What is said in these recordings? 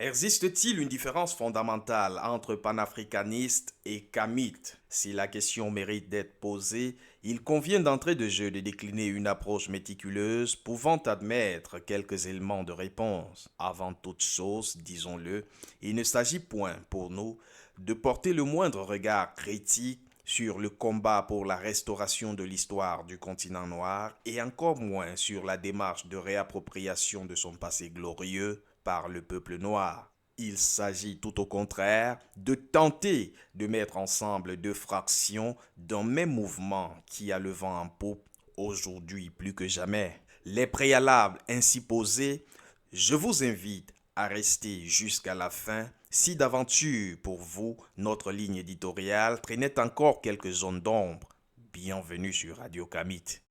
Existe-t-il une différence fondamentale entre panafricaniste et kamite? Si la question mérite d'être posée, il convient d'entrée de jeu de décliner une approche méticuleuse pouvant admettre quelques éléments de réponse. Avant toute chose, disons-le, il ne s'agit point pour nous de porter le moindre regard critique sur le combat pour la restauration de l'histoire du continent noir et encore moins sur la démarche de réappropriation de son passé glorieux par le peuple noir. Il s'agit tout au contraire de tenter de mettre ensemble deux fractions d'un même mouvement qui a le vent en poupe aujourd'hui plus que jamais. Les préalables ainsi posés, je vous invite à rester jusqu'à la fin si d'aventure pour vous notre ligne éditoriale traînait encore quelques zones d'ombre. Bienvenue sur Radio Kamit.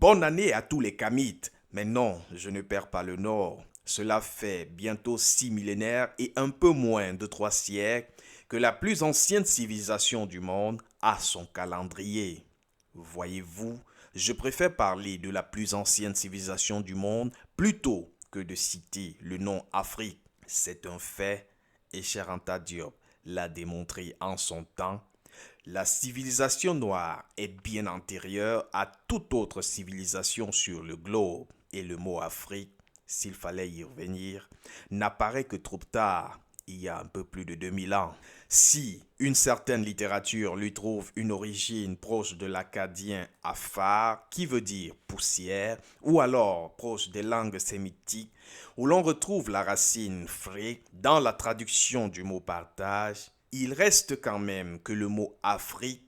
Bonne année à tous les Kamites. Mais non, je ne perds pas le nord. Cela fait bientôt 6 millénaires et un peu moins de 3 siècles que la plus ancienne civilisation du monde a son calendrier. Voyez-vous, je préfère parler de la plus ancienne civilisation du monde plutôt que de citer le nom Afrique. C'est un fait et Cheikh Anta Diop l'a démontré en son temps. La civilisation noire est bien antérieure à toute autre civilisation sur le globe et le mot Afrique, s'il fallait y revenir, n'apparaît que trop tard, il y a un peu plus de 2000 ans. Si une certaine littérature lui trouve une origine proche de l'acadien Afar, qui veut dire poussière, ou alors proche des langues sémitiques, où l'on retrouve la racine fré dans la traduction du mot partage, il reste quand même que le mot Afrique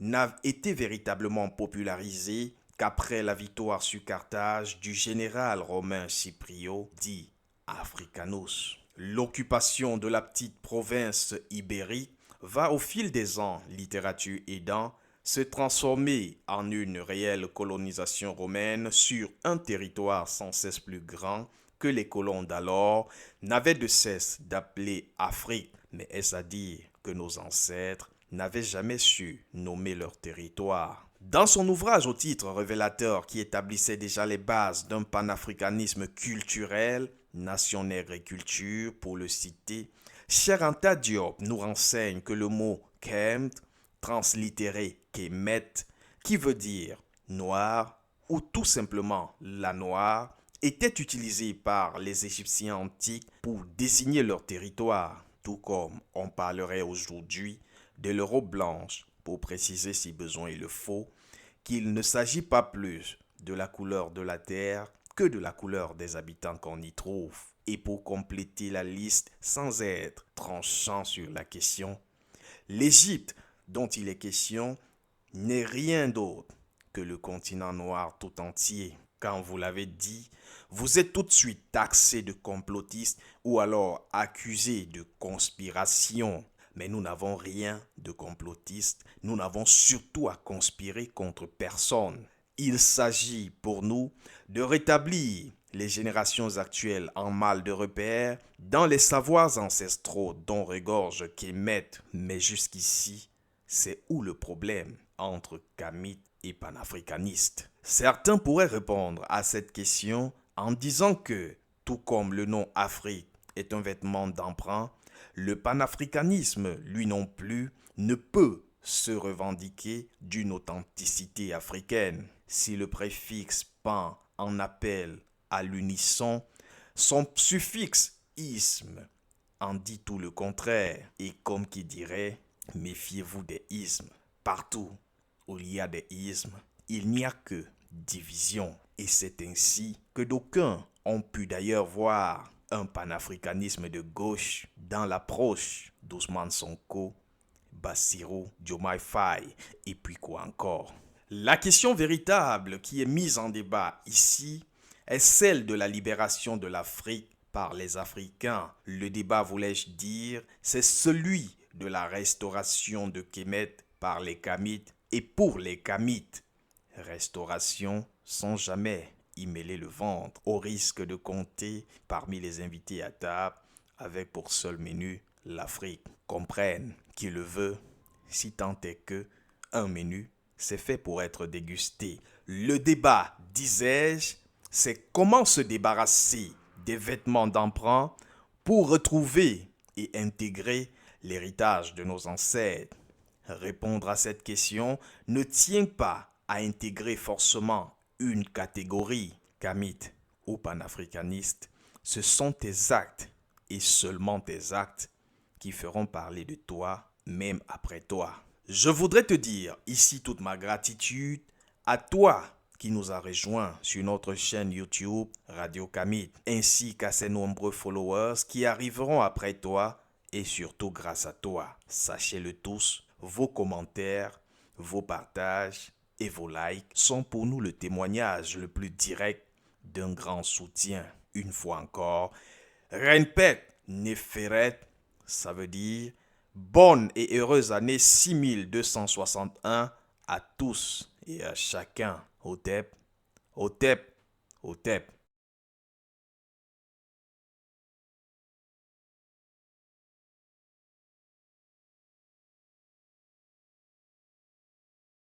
n'a été véritablement popularisé qu'après la victoire sur Carthage du général romain Scipio, dit Africanus. L'occupation de la petite province ibérique va au fil des ans, littérature aidant, se transformer en une réelle colonisation romaine sur un territoire sans cesse plus grand que les colons d'alors n'avaient de cesse d'appeler Afrique. Mais est-ce à dire que nos ancêtres n'avaient jamais su nommer leur territoire? Dans son ouvrage au titre révélateur qui établissait déjà les bases d'un panafricanisme culturel, Nation nègre et culture, pour le citer, Cheikh Anta Diop nous renseigne que le mot Kemt, translittéré Kemet, qui veut dire noir ou tout simplement la noire, était utilisé par les Égyptiens antiques pour désigner leur territoire, tout comme on parlerait aujourd'hui de l'Europe blanche, pour préciser si besoin il le faut, qu'il ne s'agit pas plus de la couleur de la terre que de la couleur des habitants qu'on y trouve. Et pour compléter la liste sans être tranchant sur la question, l'Égypte dont il est question n'est rien d'autre que le continent noir tout entier. Quand vous l'avez dit, vous êtes tout de suite taxé de complotiste ou alors accusé de conspiration. Mais nous n'avons rien de complotiste, nous n'avons surtout à conspirer contre personne. Il s'agit pour nous de rétablir les générations actuelles en mal de repère dans les savoirs ancestraux dont regorge Kemet. Mais jusqu'ici, c'est où le problème entre Kamite et panafricaniste? Certains pourraient répondre à cette question en disant que, tout comme le nom Afrique est un vêtement d'emprunt, le panafricanisme, lui non plus, ne peut se revendiquer d'une authenticité africaine. Si le préfixe pan en appelle à l'unisson, son suffixe isme en dit tout le contraire. Et comme qui dirait, méfiez-vous des ismes. Partout où il y a des ismes, il n'y a que division. Et c'est ainsi que d'aucuns ont pu d'ailleurs voir un panafricanisme de gauche dans l'approche d'Ousmane Sonko, Bassirou Diomaye Faye et puis quoi encore. La question véritable qui est mise en débat ici est celle de la libération de l'Afrique par les Africains. Le débat, voulais-je dire, c'est celui de la restauration de Kemet par les Kamites et pour les Kamites. Restauration sans jamais y mêler le ventre, au risque de compter parmi les invités à table avec pour seul menu l'Afrique. comprenne qui le veut, si tant est que un menu, c'est fait pour être dégusté. Le débat, disais-je, c'est comment se débarrasser des vêtements d'emprunt pour retrouver et intégrer l'héritage de nos ancêtres. Répondre à cette question ne tient pas à intégrer forcément une catégorie. Kamite ou panafricaniste, ce sont tes actes et seulement tes actes qui feront parler de toi, même après toi. Je voudrais te dire ici toute ma gratitude à toi qui nous a rejoints sur notre chaîne YouTube Radio Kamite, ainsi qu'à ces nombreux followers qui arriveront après toi et surtout grâce à toi. Sachez-le tous, vos commentaires, vos partages et vos likes sont pour nous le témoignage le plus direct d'un grand soutien. Une fois encore, Renpet Neferet, ça veut dire bonne et heureuse année 6261 à tous et à chacun. Hotep, Hotep, Hotep.